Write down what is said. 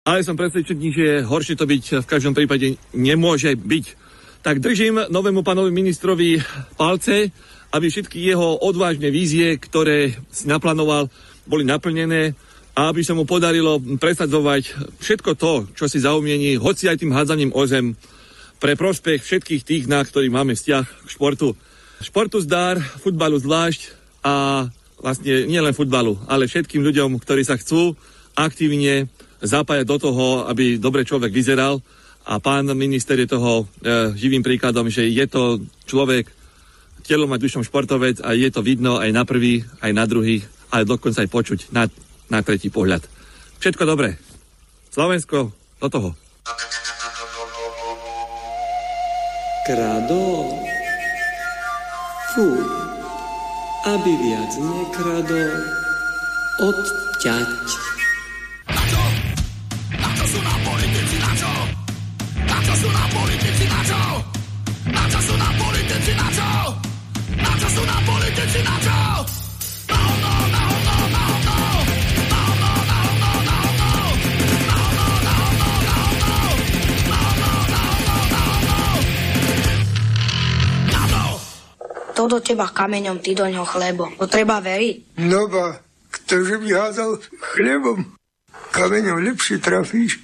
Ale som presvedčený, že horšie to byť v každom prípade nemôže byť. Tak držím novému pánovi ministrovi palce, aby všetky jeho odvážne vízie, ktoré si naplánoval, boli naplnené a aby sa mu podarilo presadzovať všetko to, čo si zaumieni, hoci aj tým hádzaním o zem, pre prospech všetkých tých, na ktorých máme vzťah k športu. Športu zdar, futbalu zvlášť a vlastne nielen futbalu, ale všetkým ľuďom, ktorí sa chcú aktívne zapájať do toho, aby dobre človek vyzeral. A pán minister je toho živým príkladom, že je to človek telom a dušom športovec a je to vidno aj na prvý, aj na druhý, ale dokonca aj počuť na tretí pohľad. Všetko dobré. Slovensko, do toho. Kradol. Fú. Aby viac nekradol. Odťať. Na čo sú nám politici, na čo? Na čo sú nám politici, na čo? Na čo sú nám politici, na čo? Na čo sú nám politici, na čo? No, no, no, no, no, no. No, no, no, no, no, no. No, no, no, no, no, no. No, no, no, no, no, no. Na to! To do teba kameňom, ty do ňoho chlebom. To treba veriť. No ba, ktože by házal chlebom, kameňom lepšie trafíš.